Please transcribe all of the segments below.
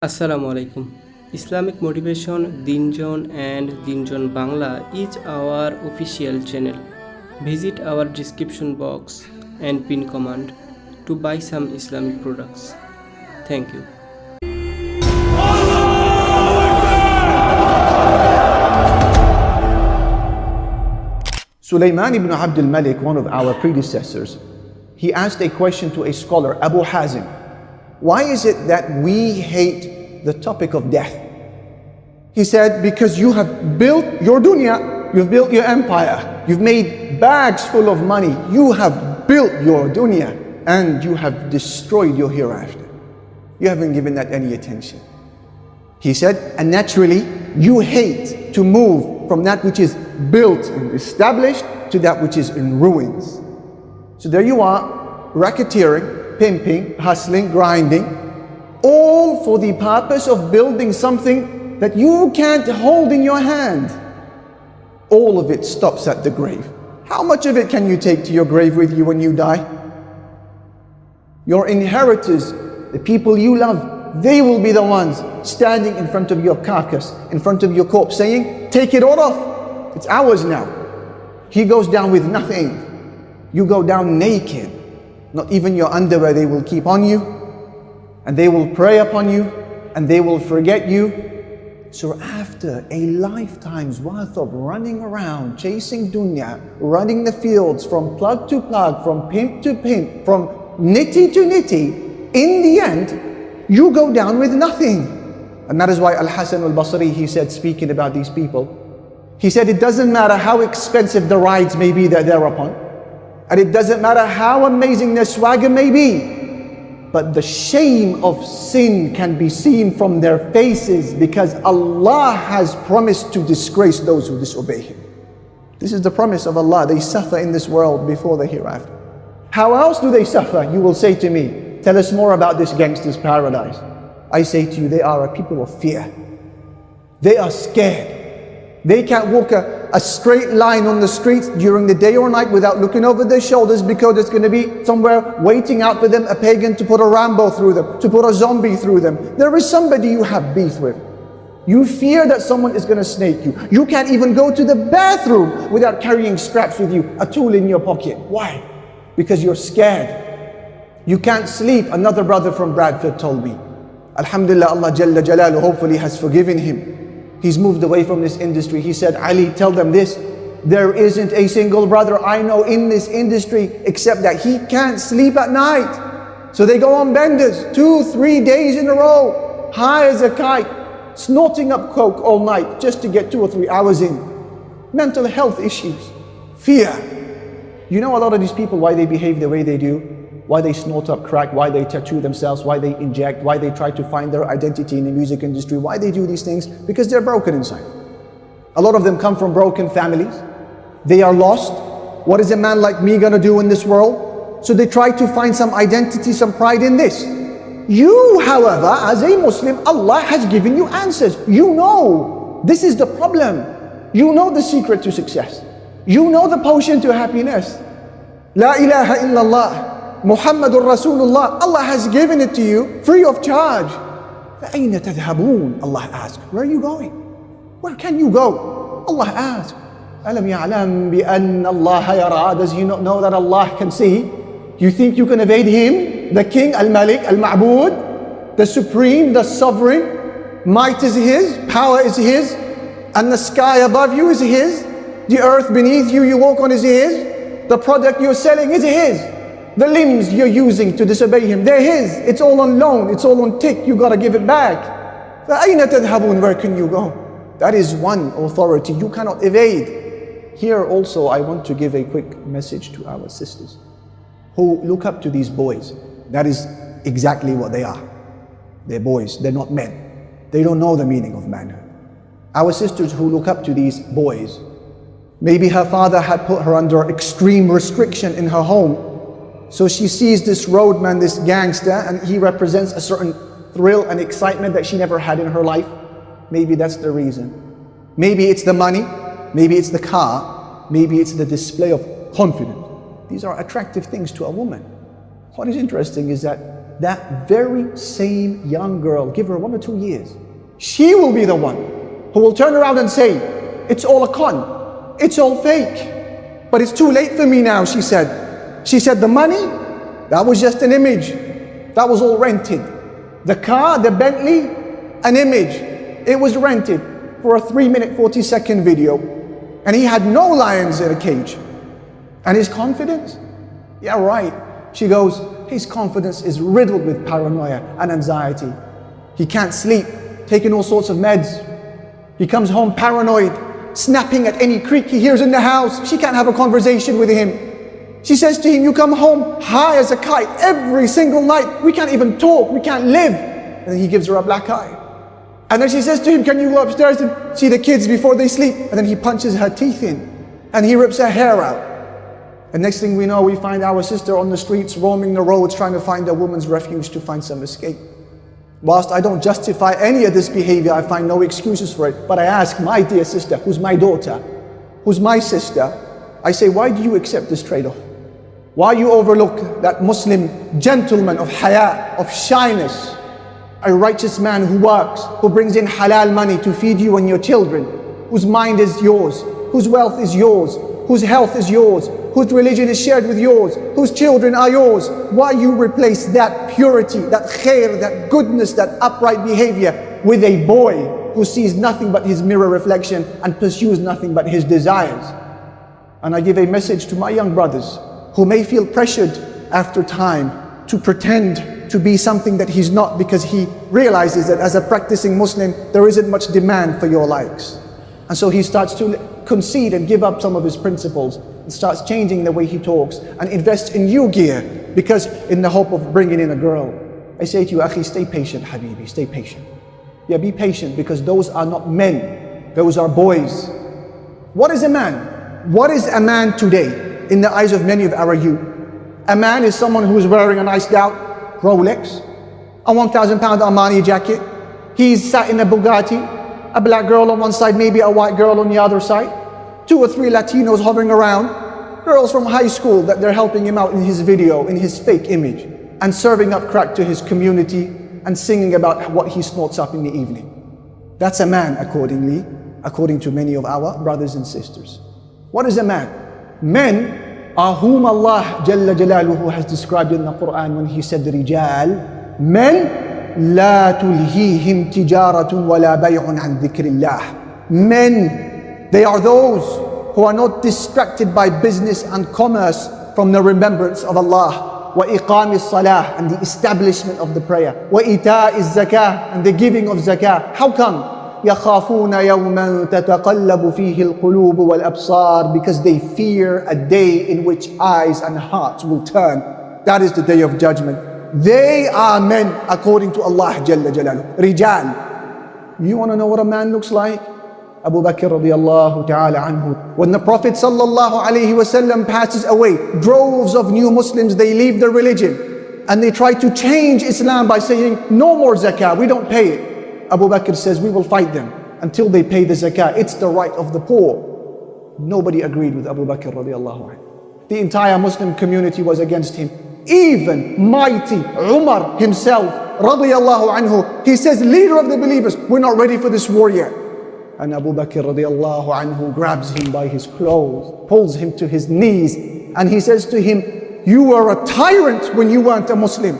Assalamu alaikum. Islamic Motivation Deen and Deen Bangla is our official channel. Visit our description box and pin command to buy some Islamic products. Thank you. Sulaiman ibn Abdul Malik, one of our predecessors, he asked a question to a scholar, Abu Hazim. Why is it that we hate the topic of death? He said, because you have built your dunya, you've built your empire, you've made bags full of money, you have built your dunya, and you have destroyed your hereafter. You haven't given that any attention. He said, and naturally, you hate to move from that which is built and established to that which is in ruins. So there you are, racketeering, pimping, hustling, grinding, all for the purpose of building something that you can't hold in your hand. All of it stops at the grave. How much of it can you take to your grave with you when you die? Your inheritors, the people you love, they will be the ones standing in front of your carcass, in front of your corpse, saying, take it all off, it's ours now. He goes down with nothing. You go down naked. Not even your underwear they will keep on you, and they will prey upon you, and they will forget you. So after a lifetime's worth of running around, chasing dunya, running the fields from plug to plug, from pimp to pimp, from nitty to nitty, in the end, you go down with nothing. And that is why Al-Hasan al-Basri, he said, speaking about these people, he said, it doesn't matter how expensive the rides may be that they're upon, and it doesn't matter how amazing their swagger may be, but the shame of sin can be seen from their faces, because Allah has promised to disgrace those who disobey Him. This is the promise of Allah. They suffer in this world before the hereafter. How else do they suffer? You will say to me, tell us more about this gangster's paradise. I say to you, they are a people of fear. They are scared. They can't walk a straight line on the streets during the day or night without looking over their shoulders, because there's going to be somewhere waiting out for them, a pagan to put a Rambo through them, to put a zombie through them. There is somebody you have beef with. You fear that someone is going to snake you. You can't even go to the bathroom without carrying straps with you, a tool in your pocket. Why? Because you're scared. You can't sleep. Another brother from Bradford told me. Alhamdulillah, Allah Jalla Jalaluhu hopefully has forgiven him. He's moved away from this industry. He said, Ali, tell them this. There isn't a single brother I know in this industry except that he can't sleep at night. So they go on benders 2-3 days in a row, high as a kite, snorting up coke all night just to get 2 or 3 hours in. Mental health issues, fear. You know a lot of these people, why they behave the way they do? Why they snort up crack, why they tattoo themselves, why they inject, why they try to find their identity in the music industry, why they do these things? Because they're broken inside. A lot of them come from broken families. They are lost. What is a man like me gonna do in this world? So they try to find some identity, some pride in this. You, however, as a Muslim, Allah has given you answers. You know, this is the problem. You know the secret to success. You know the potion to happiness. La ilaha illallah. Muhammadur Rasulullah, Allah has given it to you free of charge. فَأَيْنَ تَذْهَبُونَ? Allah asked, where are you going? Where can you go? Allah asked, أَلَمْ يَعْلَمْ بِأَنَّ اللَّهَ يَرَى? Does he not know that Allah can see? You think you can evade Him? The King, Al-Malik, Al-Ma'bud, the Supreme, the Sovereign. Might is His, power is His, and the sky above you is His. The earth beneath you, you walk on is His. The product you're selling is His. The limbs you're using to disobey Him, they're His. It's all on loan, it's all on tick, you gotta give it back. فَأَيْنَ تَذْهَبُونَ? Where can you go? That is one authority you cannot evade. Here also I want to give a quick message to our sisters who look up to these boys. That is exactly what they are. They're boys, they're not men. They don't know the meaning of manhood. Our sisters who look up to these boys, maybe her father had put her under extreme restriction in her home. So she sees this roadman, this gangster, and he represents a certain thrill and excitement that she never had in her life. Maybe that's the reason. Maybe it's the money, maybe it's the car, maybe it's the display of confidence. These are attractive things to a woman. What is interesting is that that very same young girl, give her 1 or 2 years, she will be the one who will turn around and say, it's all a con, it's all fake. But it's too late for me now, she said. She said, the money, that was just an image. That was all rented. The car, the Bentley, an image. It was rented for a 3-minute, 40-second video. And he had no lions in a cage. And his confidence? Yeah, right. She goes, his confidence is riddled with paranoia and anxiety. He can't sleep, taking all sorts of meds. He comes home paranoid, snapping at any creak he hears in the house. She can't have a conversation with him. She says to him, you come home high as a kite every single night. We can't even talk, we can't live. And then he gives her a black eye. And then she says to him, can you go upstairs and see the kids before they sleep? And then he punches her teeth in and he rips her hair out. And next thing we know, we find our sister on the streets, roaming the roads, trying to find a woman's refuge to find some escape. Whilst I don't justify any of this behavior, I find no excuses for it. But I ask my dear sister, who's my daughter, who's my sister, I say, why do you accept this trade-off? Why you overlook that Muslim gentleman of haya, of shyness, a righteous man who works, who brings in halal money to feed you and your children, whose mind is yours, whose wealth is yours, whose health is yours, whose religion is shared with yours, whose children are yours? Why you replace that purity, that khair, that goodness, that upright behavior with a boy who sees nothing but his mirror reflection and pursues nothing but his desires? And I give a message to my young brothers who may feel pressured after time to pretend to be something that he's not, because he realizes that as a practicing Muslim, there isn't much demand for your likes. And so he starts to concede and give up some of his principles, and starts changing the way he talks and invests in new gear, because in the hope of bringing in a girl. I say to you, Akhi, stay patient, Habibi, stay patient. Yeah, be patient, because those are not men, those are boys. What is a man? What is a man today in the eyes of many of our youth? A man is someone who is wearing a nice out Rolex, a 1,000 pound Armani jacket. He's sat in a Bugatti, a black girl on one side, maybe a white girl on the other side. 2 or 3 Latinos hovering around, girls from high school that they're helping him out in his video, in his fake image, and serving up crack to his community and singing about what he snorts up in the evening. That's a man according to many of our brothers and sisters. What is a man? Men are whom Allah Jalla Jalaluhu has described in the Quran when he said Rijal, men, la tulhihim tijaratun wala bay'un an dhikrillah. Men, they are those who are not distracted by business and commerce from the remembrance of Allah. Wa iqamis salah, and the establishment of the prayer. Wa ita'iz zakah, and the giving of zakah. How come? يَخَافُونَ يَوْمًا تَتَقَلَّبُ فِيهِ الْقُلُوبُ وَالْأَبْصَارِ, because they fear a day in which eyes and hearts will turn. That is the day of judgment. They are men according to Allah Jalla Jalaluhu. Rijal. You want to know what a man looks like? Abu Bakr radiallahu ta'ala anhu. When the Prophet sallallahu alayhi wasallam passes away, droves of new Muslims, they leave their religion and they try to change Islam by saying, no more zakah, we don't pay it. Abu Bakr says, we will fight them until they pay the zakah. It's the right of the poor. Nobody agreed with Abu Bakr radiallahu anhu. The entire Muslim community was against him. Even mighty Umar himself radiallahu anhu, he says, leader of the believers, we're not ready for this war yet. And Abu Bakr radiallahu anhu grabs him by his clothes, pulls him to his knees, and he says to him, you were a tyrant when you weren't a Muslim.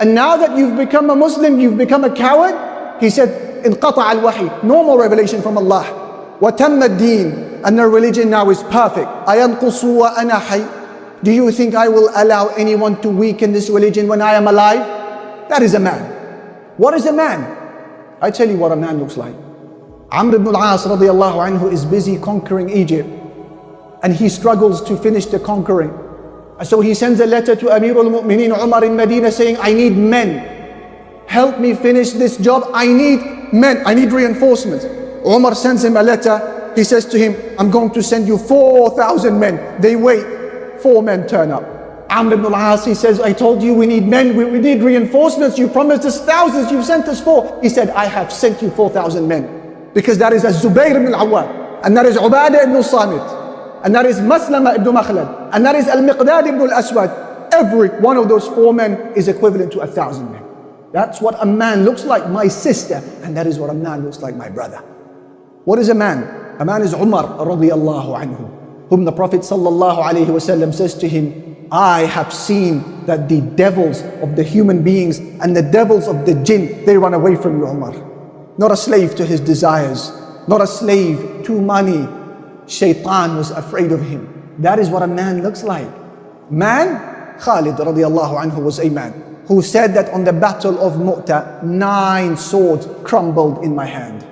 And now that you've become a Muslim, you've become a coward? He said, انقطع الوحي, no more revelation from Allah. وتم الدين, and their religion now is perfect. أينقص وأنا حي? Do you think I will allow anyone to weaken this religion when I am alive? That is a man. What is a man? I tell you what a man looks like. Amr ibn al-As radiallahu anhu is busy conquering Egypt, and he struggles to finish the conquering. So he sends a letter to Amir al-Mu'mineen Umar in Medina saying, I need men. Help me finish this job. I need men. I need reinforcements. Umar sends him a letter. He says to him, I'm going to send you 4,000 men. They wait. 4 men turn up. Amr ibn al-As, he says, I told you we need men. We need reinforcements. You promised us thousands. You've sent us 4. He said, I have sent you 4,000 men. Because that is Zubayr ibn al-Awwam. And that is Ubadah ibn al-Samit. And that is Maslama ibn Makhlad. And that is Al-Miqdad ibn al-Aswad. every one of those 4 men is equivalent to 1,000 men. That's what a man looks like, my sister, and that is what a man looks like, my brother. What is a man? A man is Umar radiallahu anhu, whom the Prophet sallallahu alayhi wasallam says to him, I have seen that the devils of the human beings and the devils of the jinn, they run away from you, Umar. Not a slave to his desires, not a slave to money. Shaitan was afraid of him. That is what a man looks like. Man, Khalid radiallahu anhu was a man who said that on the battle of Mu'tah, 9 swords crumbled in my hand.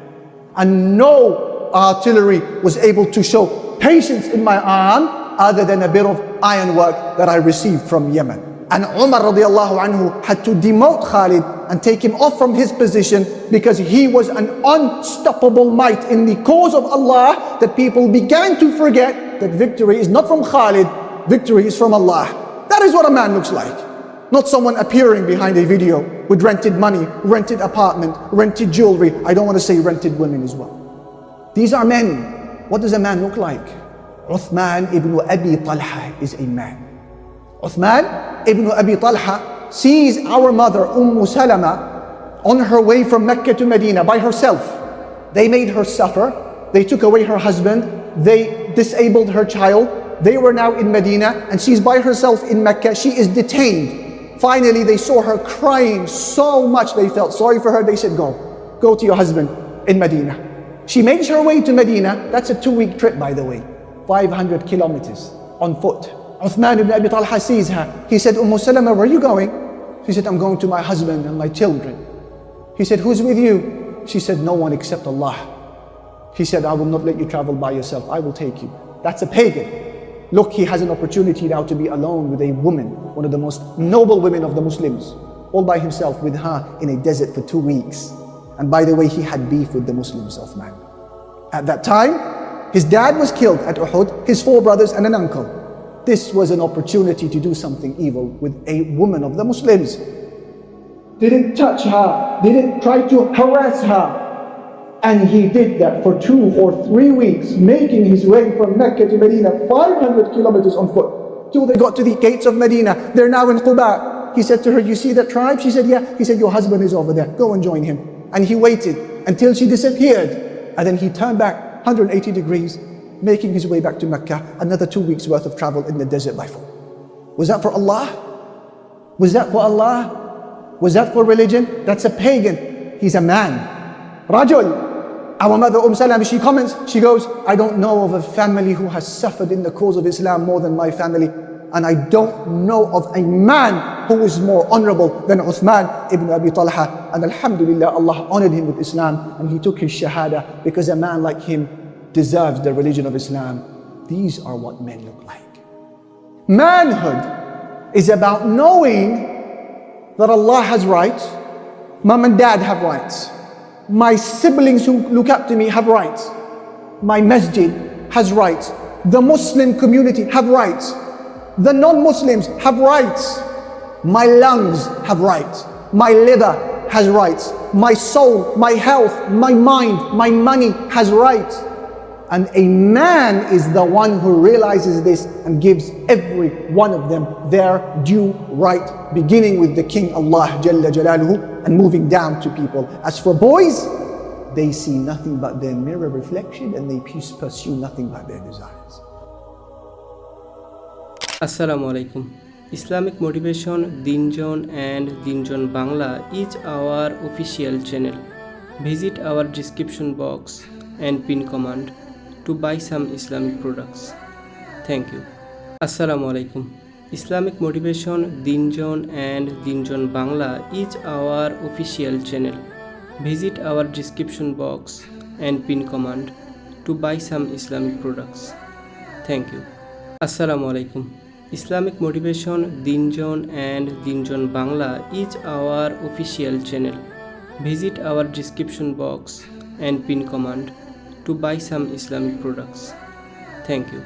And no artillery was able to show patience in my arm other than a bit of ironwork that I received from Yemen. And Umar radiallahu anhu had to demote Khalid and take him off from his position because he was an unstoppable might in the cause of Allah, that people began to forget that victory is not from Khalid, victory is from Allah. That is what a man looks like. Not someone appearing behind a video with rented money, rented apartment, rented jewelry. I don't want to say rented women as well. These are men. What does a man look like? Uthman ibn Abi Talha is a man. Uthman ibn Abi Talha sees our mother Salama on her way from Mecca to Medina by herself. They made her suffer. They took away her husband. They disabled her child. They were now in Medina and she's by herself in Mecca. She is detained. Finally, they saw her crying so much they felt sorry for her. They said, go to your husband in Medina. She makes her way to Medina. That's a 2-week trip, by the way. 500 kilometers on foot. Uthman ibn Abi Talha sees her. He said, Salama, where are you going? She said, I'm going to my husband and my children. He said, who's with you? She said, no one except Allah. He said, I will not let you travel by yourself. I will take you. That's a pagan. Look, he has an opportunity now to be alone with a woman, one of the most noble women of the Muslims, all by himself with her in a desert for 2 weeks. And by the way, he had beef with the Muslims, Uthman. At that time, his dad was killed at Uhud, his 4 brothers and an uncle. This was an opportunity to do something evil with a woman of the Muslims. Didn't touch her, didn't try to harass her. And he did that for 2 or 3 weeks, making his way from Mecca to Medina, 500 kilometers on foot, till they got to the gates of Medina. They're now in Quba. He said to her, you see that tribe? She said, yeah. He said, your husband is over there. Go and join him. And he waited until she disappeared. And then he turned back 180 degrees, making his way back to Mecca. Another 2 weeks worth of travel in the desert by foot. Was that for Allah? Was that for Allah? Was that for religion? That's a pagan. He's a man. Rajul. Our mother Salama, she comments, she goes, I don't know of a family who has suffered in the cause of Islam more than my family. And I don't know of a man who is more honorable than Uthman ibn Abi Talha. And alhamdulillah, Allah honored him with Islam and he took his shahada because a man like him deserves the religion of Islam. These are what men look like. Manhood is about knowing that Allah has rights. Mom and dad have rights. My siblings who look up to me have rights. My masjid has rights. The Muslim community have rights. The non-Muslims have rights. My lungs have rights. My liver has rights. My soul, my health, my mind, my money has rights. And a man is the one who realizes this and gives every one of them their due right, beginning with the King Allah Jalla Jalaluhu and moving down to people. As for boys, they see nothing but their mirror reflection and they pursue nothing but their desires. Assalamu alaikum. Islamic Motivation Deen Zone and Deen Zone Bangla is our official channel. Visit our description box and pin command to buy some Islamic products. Thank you. Assalamu alaikum. Islamic Motivation Deen Zone and Deen Zone Bangla is our official channel. Visit our description box and pin command to buy some Islamic products. Thank you. Assalamu alaikum. Islamic Motivation Deen Zone and Deen Zone Bangla is our official channel. Visit our description box and pin command to buy some Islamic products. Thank you.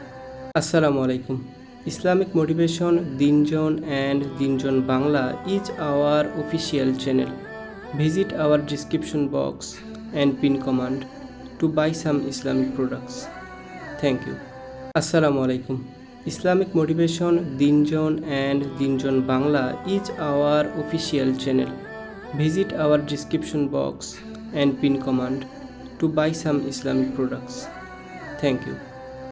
Assalamu alaikum. Islamic Motivation Deen Zone and Deen Zone Bangla is our official channel. Visit our description box and pin command to buy some Islamic products. Thank you. Assalamu alaikum. Islamic Motivation, Deen and Deen Bangla is our official channel. Visit our description box and pin command to buy some Islamic products. Thank you.